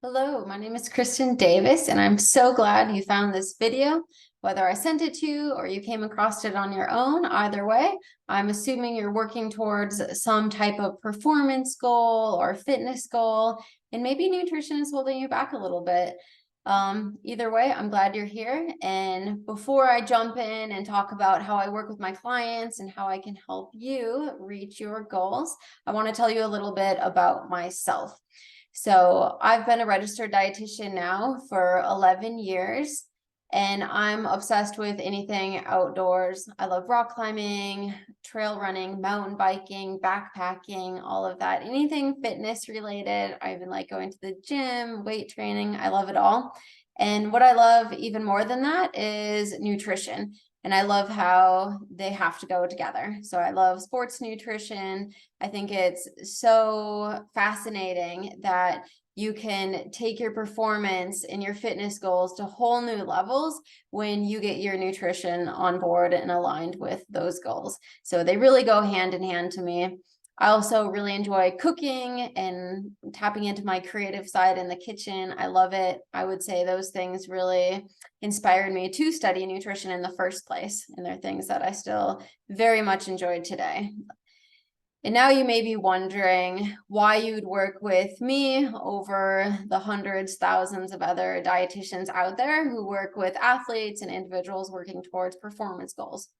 Hello, my name is Kristen Davis, and I'm so glad you found this video. Whether I sent it to you or you came across it on your own, either way, I'm assuming you're working towards some type of performance goal or fitness goal, and maybe nutrition is holding you back a little bit. Either way, I'm glad you're here. And before I jump in and talk about how I work with my clients and how I can help you reach your goals, I want to tell you a little bit about myself. So I've been a registered dietitian now for 11 years, and I'm obsessed with anything outdoors. I love rock climbing, trail running, mountain biking, backpacking, all of that. Anything fitness related. I even like going to the gym, weight training. I love it all. And what I love even more than that is nutrition. And I love how they have to go together. So I love sports nutrition. I think it's so fascinating that you can take your performance and your fitness goals to whole new levels when you get your nutrition on board and aligned with those goals. So they really go hand in hand to me. I also really enjoy cooking and tapping into my creative side in the kitchen. I love it. I would say those things really inspired me to study nutrition in the first place, and they're things that I still very much enjoy today. And now you may be wondering why you'd work with me over the hundreds, thousands of other dietitians out there who work with athletes and individuals working towards performance goals.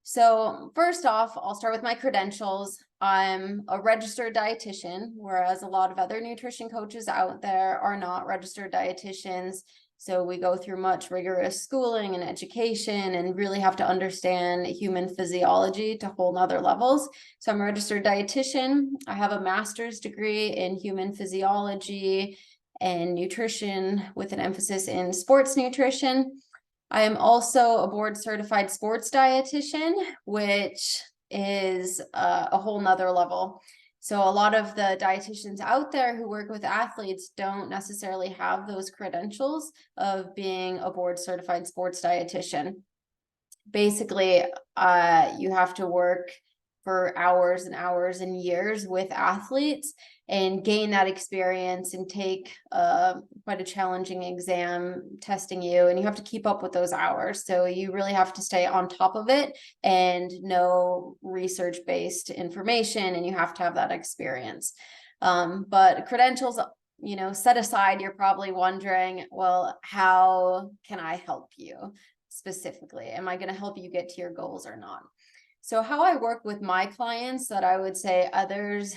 So first off, I'll start with my credentials. I'm a registered dietitian, whereas a lot of other nutrition coaches out there are not registered dietitians. So we go through much rigorous schooling and education and really have to understand human physiology to whole nother levels. So I'm a registered dietitian. I have a master's degree in human physiology and nutrition with an emphasis in sports nutrition. I am also a board certified sports dietitian, which is a whole nother level. So a lot of the dietitians out there who work with athletes don't necessarily have those credentials of being a board certified sports dietitian. Basically, you have to work for hours and hours and years with athletes and gain that experience and take quite a challenging exam testing you, and you have to keep up with those hours. So you really have to stay on top of it and know research-based information, and you have to have that experience. But credentials, set aside, you're probably wondering, well, how can I help you specifically? Am I going to help you get to your goals or not? So how I work with my clients that I would say others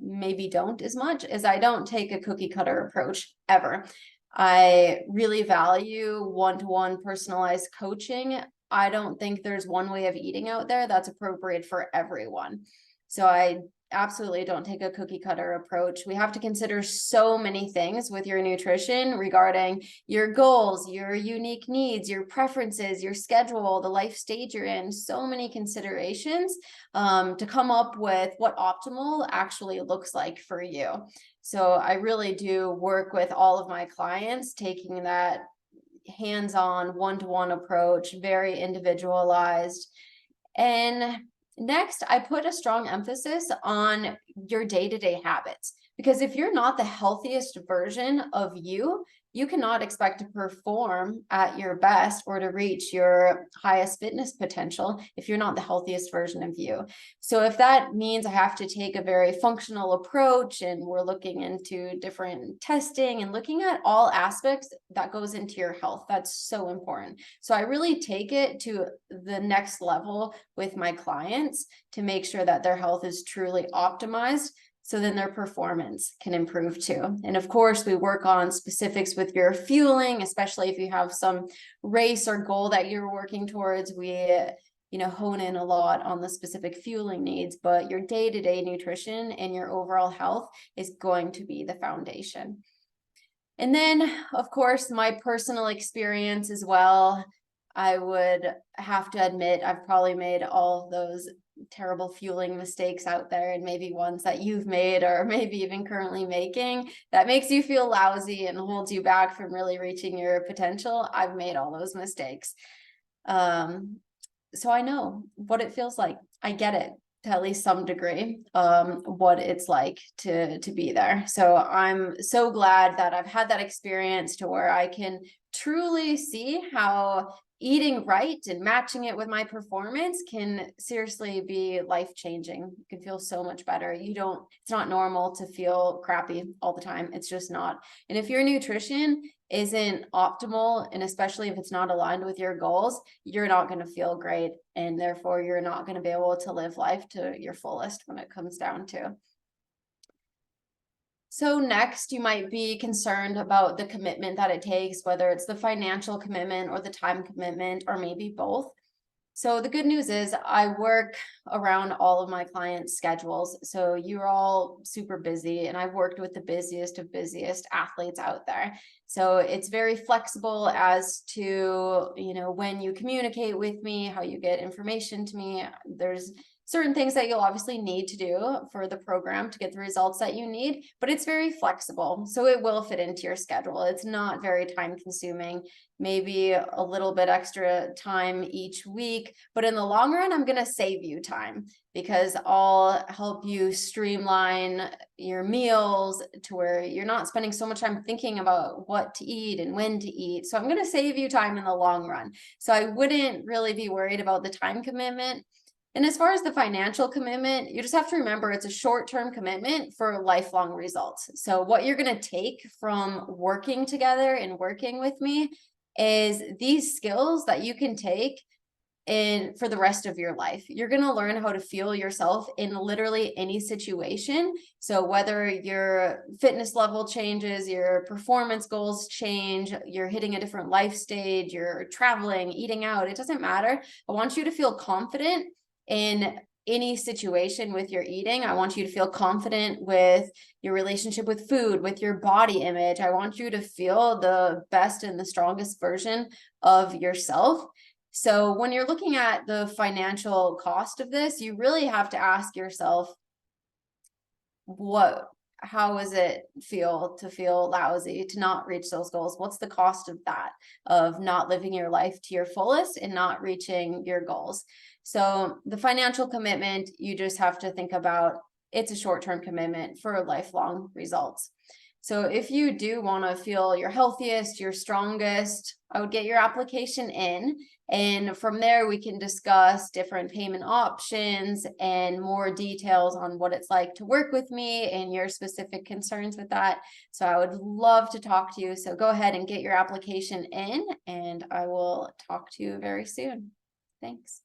maybe don't as much is I don't take a cookie cutter approach ever. I really value one-to-one personalized coaching. I don't think there's one way of eating out there that's appropriate for everyone. So I absolutely don't take a cookie cutter approach. We have to consider so many things with your nutrition regarding your goals, your unique needs, your preferences, your schedule, the life stage you're in, so many considerations to come up with what optimal actually looks like for you. So I really do work with all of my clients, taking that hands-on one-to-one approach, very individualized. And next, I put a strong emphasis on your day-to-day habits, because if you're not the healthiest version of you, you cannot expect to perform at your best or to reach your highest fitness potential if you're not the healthiest version of you. So if that means I have to take a very functional approach and we're looking into different testing and looking at all aspects that goes into your health, that's so important. So I really take it to the next level with my clients to make sure that their health is truly optimized, so then their performance can improve too. And of course, we work on specifics with your fueling, especially if you have some race or goal that you're working towards. We hone in a lot on the specific fueling needs, but your day-to-day nutrition and your overall health is going to be the foundation. And then, of course, my personal experience as well. I would have to admit, I've probably made all of those terrible fueling mistakes out there, and maybe ones that you've made or maybe even currently making that makes you feel lousy and holds you back from really reaching your potential. I've made all those mistakes. So I know what it feels like. I get it. to at least some degree what it's like to be there. So I'm so glad that I've had that experience to where I can truly see how eating right and matching it with my performance can seriously be life-changing. You can feel so much better. It's not normal to feel crappy all the time. It's just not. And if your nutrition isn't optimal, and especially if it's not aligned with your goals, you're not going to feel great. And therefore, you're not going to be able to live life to your fullest when it comes down to. So next, you might be concerned about the commitment that it takes, whether it's the financial commitment or the time commitment, or maybe both. So the good news is I work around all of my clients' schedules. So you're all super busy, and I've worked with the busiest of busiest athletes out there. So it's very flexible as to, when you communicate with me, how you get information to me. There's certain things that you'll obviously need to do for the program to get the results that you need, but it's very flexible. So it will fit into your schedule. It's not very time consuming, maybe a little bit extra time each week, but in the long run, I'm going to save you time because I'll help you streamline your meals to where you're not spending so much time thinking about what to eat and when to eat. So I'm going to save you time in the long run. So I wouldn't really be worried about the time commitment. And as far as the financial commitment, you just have to remember it's a short-term commitment for lifelong results. So what you're going to take from working together and working with me is these skills that you can take in for the rest of your life. You're going to learn how to feel yourself in literally any situation. So whether your fitness level changes, your performance goals change, you're hitting a different life stage, you're traveling, eating out, it doesn't matter. I want you to feel confident in any situation with your eating. I want you to feel confident with your relationship with food, with your body image. I want you to feel the best and the strongest version of yourself. So when you're looking at the financial cost of this, you really have to ask yourself, how does it feel to feel lousy, to not reach those goals? What's the cost of that, of not living your life to your fullest and not reaching your goals? So the financial commitment, you just have to think about, it's a short-term commitment for lifelong results. So if you do want to feel your healthiest, your strongest, I would get your application in. And from there, we can discuss different payment options and more details on what it's like to work with me and your specific concerns with that. So I would love to talk to you. So go ahead and get your application in, and I will talk to you very soon. Thanks.